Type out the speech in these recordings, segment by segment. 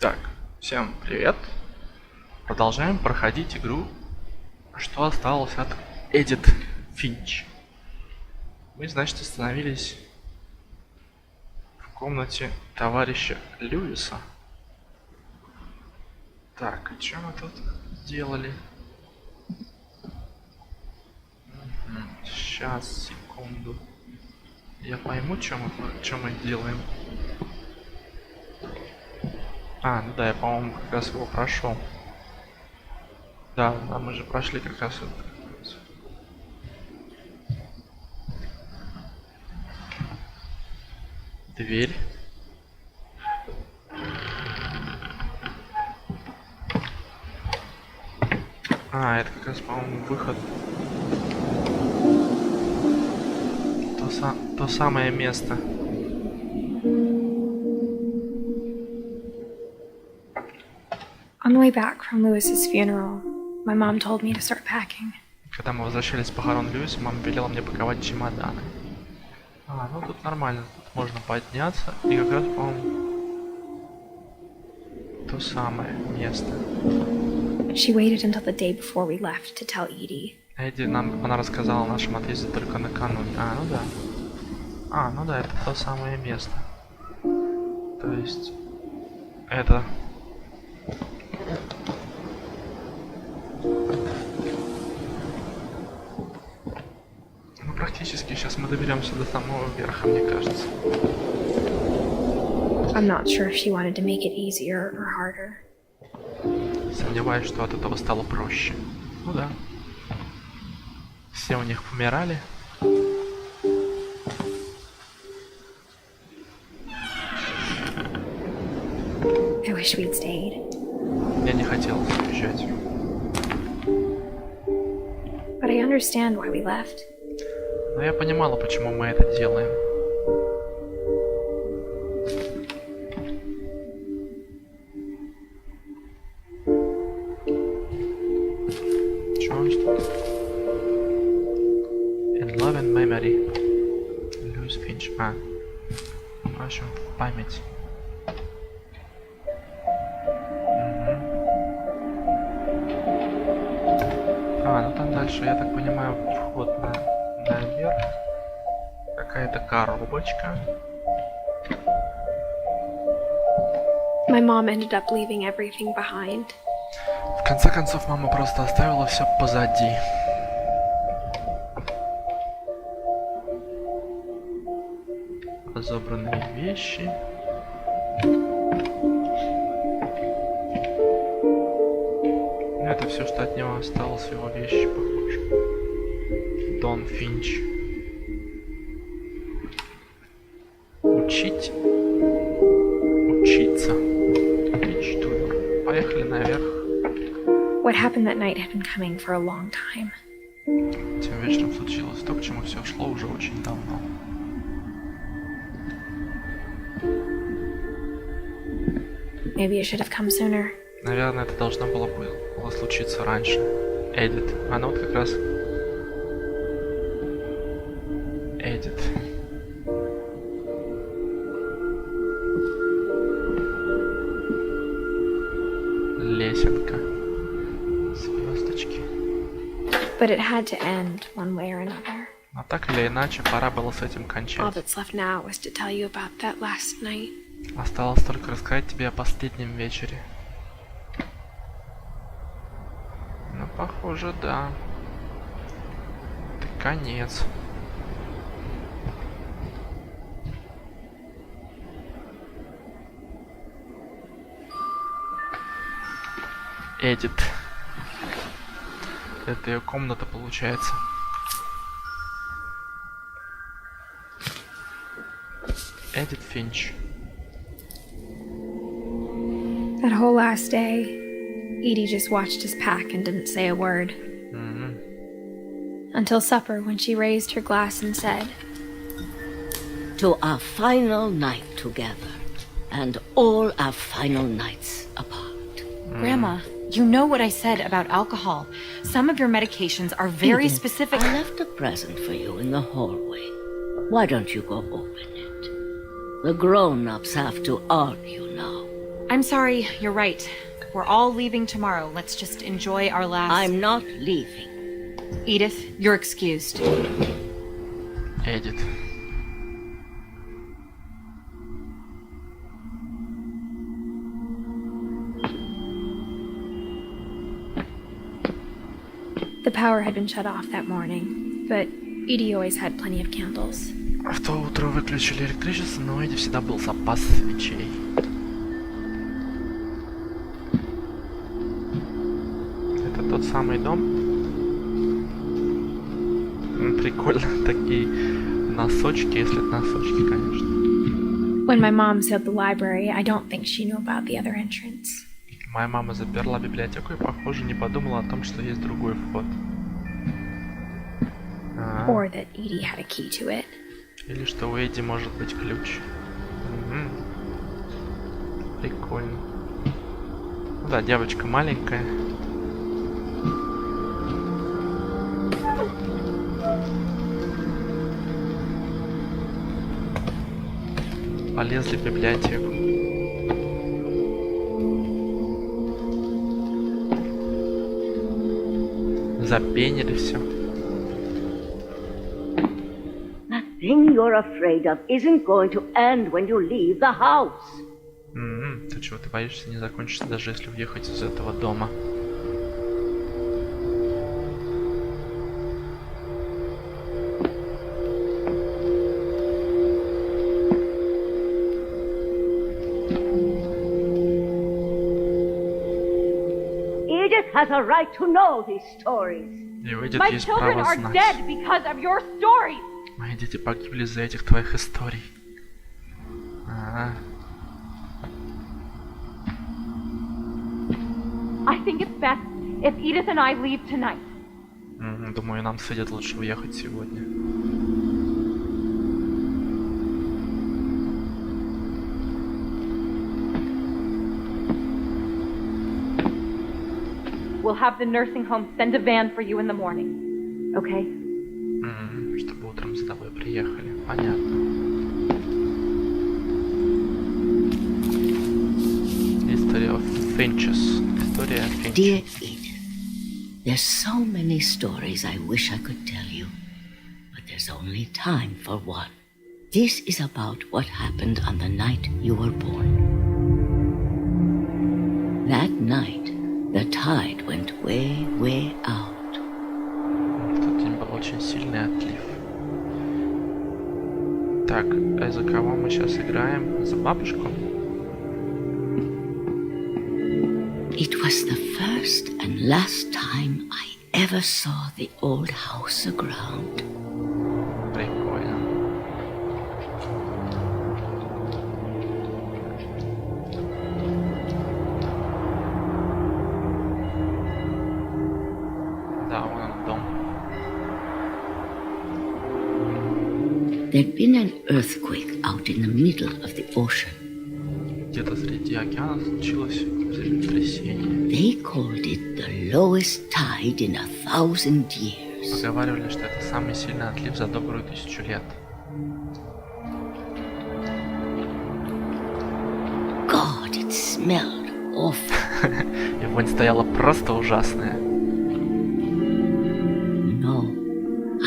Так, всем привет. Продолжаем проходить игру «Что осталось от Edith Finch». Мы, значит, остановились в комнате товарища Льюиса. Так, и что мы тут делали? Сейчас, секунду. Я пойму, что мы делаем. Ну да, я, по-моему, как раз его прошел. Да, мы же прошли как раз вот. Дверь. Это как раз, по-моему, выход. То самое место. On the way back from Lewis's funeral, my mom told me to start packing. Когда мы возвращались с похорон Льюиса, мама велела мне паковать чемоданы. Ну тут нормально, тут можно подняться, и как раз, по-моему, то самое место. She waited until the day before we left to tell Edie. Она рассказала о нашем отъезде только накануне. Ну да. Ну да, это то самое место. То есть, это... Практически сейчас мы доберемся до самого верха, мне кажется. I'm not sure if she wanted to make it easier or harder. Сомневаюсь, что от этого стало проще. Ну да. Все у них помирали. I wish we'd stayed. Я не хотел уезжать. But I understand why we left. Но я понимала, почему мы это делаем. Что он что? In love and memory. Lewis Finch. В общем, память. Ну там дальше, я так понимаю, вход наверх. Какая-то коробочка. My mom ended up leaving everything behind. В конце концов, мама просто оставила все позади. Разобранные вещи. Это все, что от него осталось, его вещи, похоже. Дон Финч. Учить. Учиться. Мечту. Поехали наверх. What happened that night had been coming for a long time. Тем вечером случилось то, к чему все шло уже очень давно. Maybe it should have come sooner. Наверное, это должно было случиться раньше. Эдит. Она вот как раз... Эдит. Лесенка. Звездочки. But it had to end one way or another. Но так или иначе, пора было с этим All кончать. that's left now was to tell you about that last night. Осталось только рассказать тебе о последнем вечере. Похоже, да. Это конец. Эдит. Это ее комната, получается. Эдит Финч. That whole last day, Edie just watched us pack and didn't say a word. Until supper, when she raised her glass and said, "To our final night together, and all our final nights apart." Grandma, you know what I said about alcohol. Some of your medications are very Edith, specific. I left a present for you in the hallway. Why don't you go open it? The grown-ups have to argue now. I'm sorry, you're right. We're all leaving tomorrow. Let's just enjoy our last... I'm not leaving. Edith, you're excused. Edith. The power had been shut off that morning, but Edie always had plenty of candles. В то утро выключили электричество, но у Эдди всегда был запас свечей. Это тот самый дом. Прикольно, такие носочки, если это носочки, конечно. When my mom sealed the library, I don't think she knew about the other entrance. Моя мама заперла библиотеку и, похоже, не подумала о том, что есть другой вход. Or that Edie had a key to it. Или что у Эдди может быть ключ. Прикольно. Ну да, девочка маленькая. Полезли в библиотеку. Запенили все. The thing you're afraid of isn't going to end when you leave the house. Ты чего, ты боишься, не закончится, даже если уехать из этого дома? Edith has a right to know these stories. И у Эдит My есть children право are знать. dead because of your stories! Мои дети погибли из-за этих твоих историй. I think it's best if Edith and I leave tonight. Думаю, нам с Эдит лучше уехать сегодня. We'll have the nursing home send a van for you in the morning. Okay? Чтобы утром за тобой приехали. Понятно. History of Finches. История Finch. Dear Edith, there's so many stories I wish I could tell you, but there's only time for one. This is about what happened on the night you were born. That night, the tide went way, way out. В тот день был очень сильный отлив. Так, а за кого мы сейчас играем? За бабушку? It was the first and last time I ever saw the old house aground. Прикольно. Да, вон он дом. There'd been an earthquake out in the middle of the ocean. Где-то среди океана случилось землетрясение. They called it the lowest tide in 1,000 years. Поговаривали, что это самый сильный отлив за добрую 1000 лет. God, it smelled awful. И вонь стояла просто ужасная. No,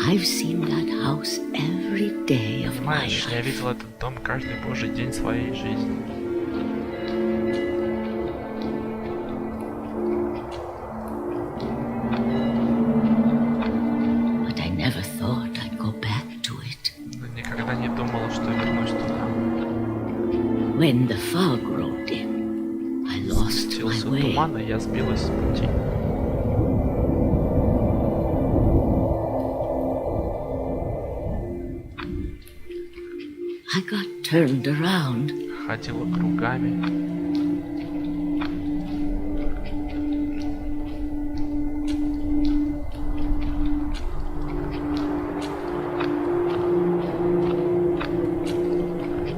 I've seen that house every day of my Знаешь, я life. видел этот дом каждый божий день своей жизни. But I never thought I'd go back to it. Но никогда не думал, что вернусь туда. When the fog rolled in, I lost my Случился way. туман, и я сбилась с пути. I got turned around. Ходила кругами.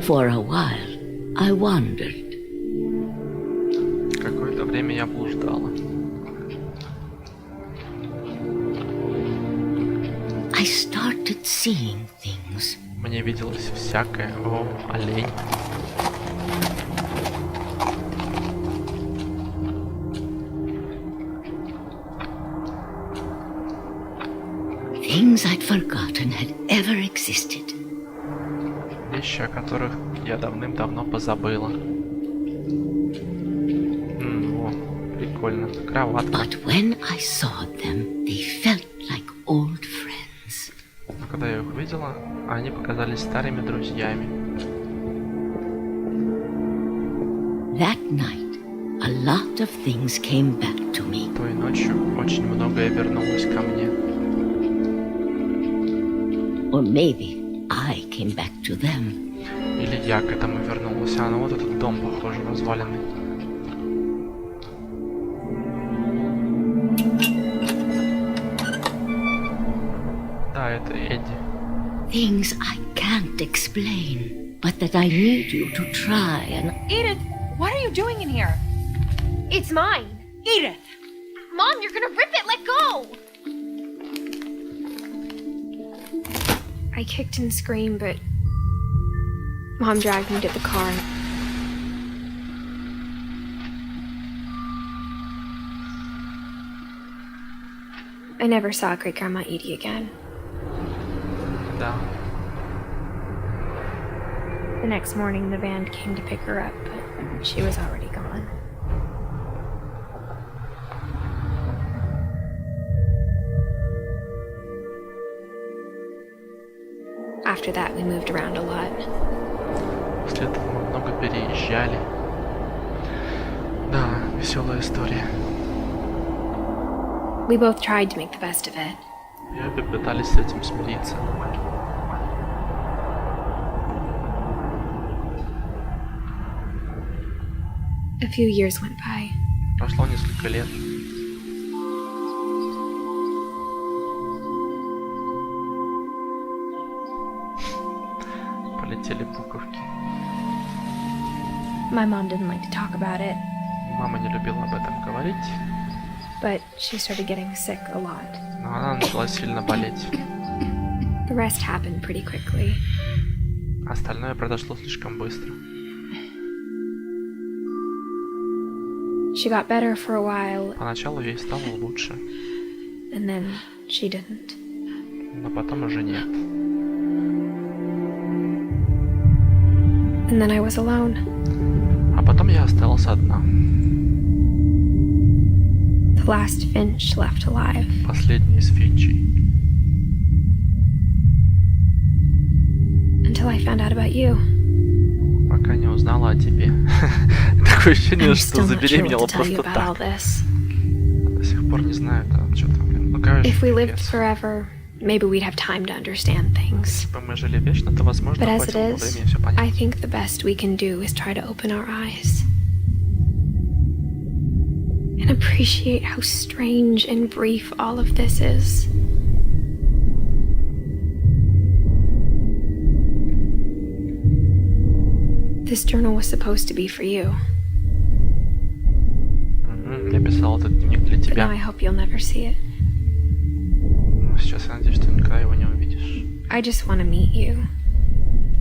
For a while, I wandered. Какое-то время я блуждала. I started seeing things. Мне виделось всякое. О, олень. things I'd forgotten had ever existed. Вещи, о которых я давным-давно позабыла. О, прикольно. Кроватка. But when I saw them, they felt like old friends. Но когда я их увидела, они показались старыми друзьями. That night, a lot of things came back to me. Той ночью очень многое вернулось ко мне. Or maybe I came back to them. Или я к этому вернулась. А, ну вот этот дом, похоже, разваленный. Да, это Эдди. Things I can't explain, but that I need you to try and... Edith, what are you doing in here? It's mine. Edith! Mom, you're gonna rip it. Let go. I kicked and screamed, but Mom dragged me to the car. I never saw Great Grandma Edie again. Да. The next morning, the band came to pick her up, but she was already gone. After that, we moved around a lot. После этого мы много переезжали. Да, веселая история. We both tried to make the best of it. И обе пытались с этим смириться. A few years went by. Прошло несколько лет. Полетели буковки. My mom didn't like to talk about it, Мама не любила об этом говорить, but she started getting sick a lot. но она начала сильно болеть. The rest happened pretty quickly. Остальное произошло слишком быстро. She got better for a while, Поначалу ей стало лучше, and then she didn't. но потом уже нет. And then I was alone. А потом я осталась одна. The last Finch left alive. Последний из Финчей. Until I found out about you. Пока не узнала о тебе. Такое ощущение, I'm что still not sure what забеременела to tell you просто about all так. this. До сих пор не знаю, там что-то, блин. Ну, короче, If we lived пипец. forever, maybe we'd have time to understand things. Если бы мы жили вечно, то, возможно, But as хватило it бы is, времени все I понять. think the best we can do is try to open our eyes and appreciate how strange and brief all of this is. This journal was supposed to be for you, Я писал этот дневник для but now тебя. I hope you'll never see it. Но сейчас я надеюсь, что никогда его не увидишь. I just want to meet you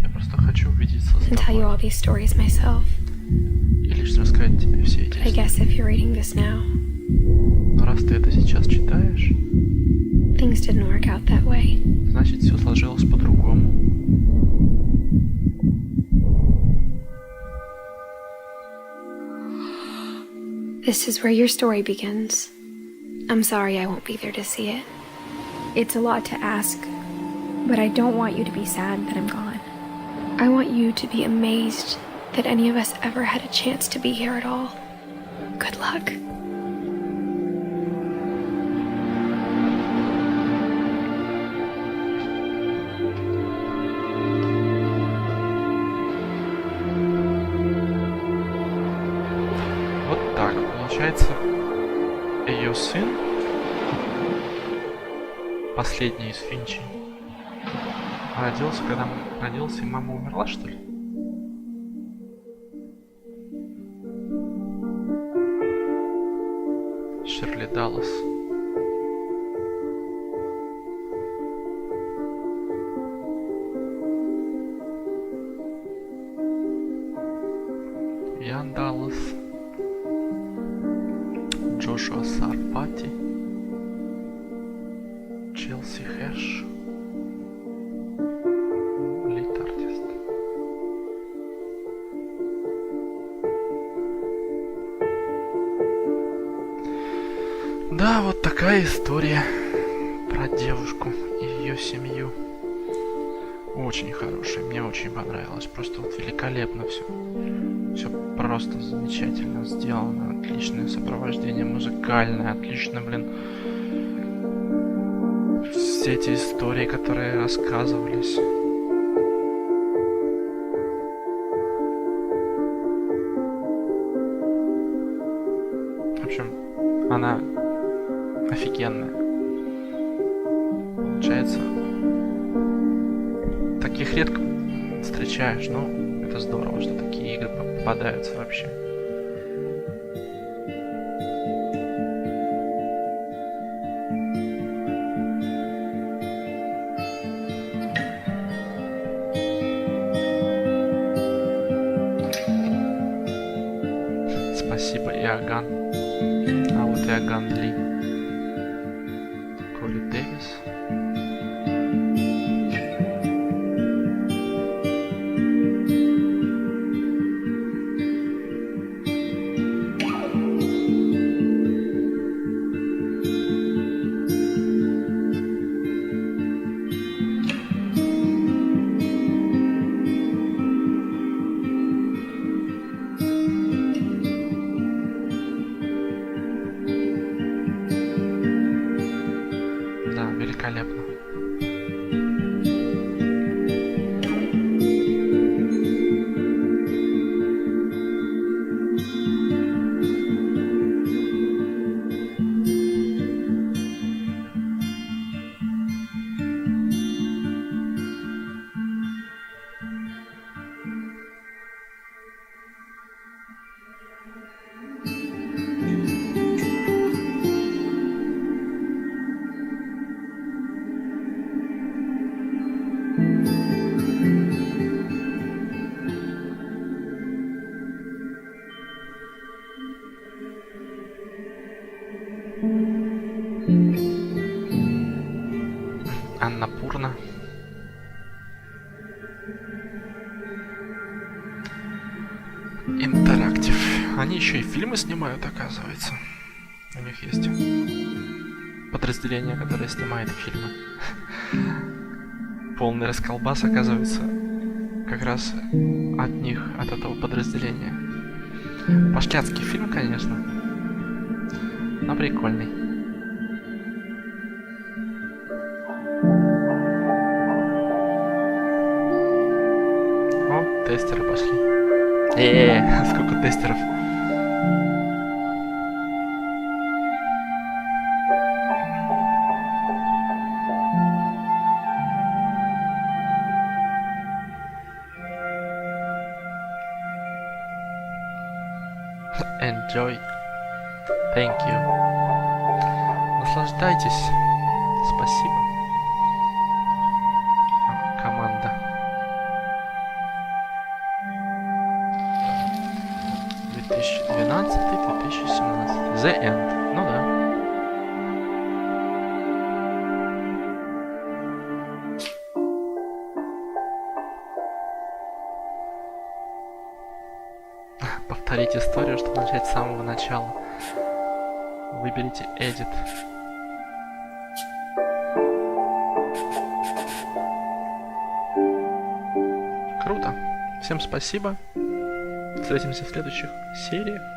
Я просто хочу увидеться с and tell you all тобой. these stories myself. И лишь рассказать тебе все эти But I истории. guess if you're reading this now, Но раз ты это сейчас читаешь, things didn't work out that way. значит, все сложилось по-другому. This is where your story begins. I'm sorry I won't be there to see it. It's a lot to ask, but I don't want you to be sad that I'm gone. I want you to be amazed that any of us ever had a chance to be here at all. Good luck. Вот так. Получается, ее сын, последний из Финчей, родился, когда родился, и мама умерла, что ли? Шерли Даллас. Ян Даллас. Джошуа Сарпати. Челси Си хэш. Лид артист. Да, вот такая история про девушку и ее семью. Очень хорошая, мне очень понравилось. Просто вот великолепно все. Все просто замечательно сделано. Отличное сопровождение музыкальное. Отлично, блин. Все эти истории, которые рассказывались. В общем, она офигенная. Получается, таких редко встречаешь, но это здорово, что такие игры попадаются вообще. Спасибо, Иоганн. А вот Иоганн Ли. Коли Дэвис. Да, великолепно. Аннапурна. Интерактив. Они еще и фильмы снимают, оказывается. У них есть подразделение, которое снимает фильмы. Полный расколбас, оказывается, как раз от них, от этого подразделения. Пошляцкий фильм, конечно, но прикольный. О, тестеры пошли. Сколько тестеров. Enjoy. Thank you. Наслаждайтесь. Спасибо. Команда. 2012-2017. The End. Ну да. Повторить историю, чтобы начать с самого начала. Выберите Edith. Круто. Всем спасибо. Встретимся в следующих сериях.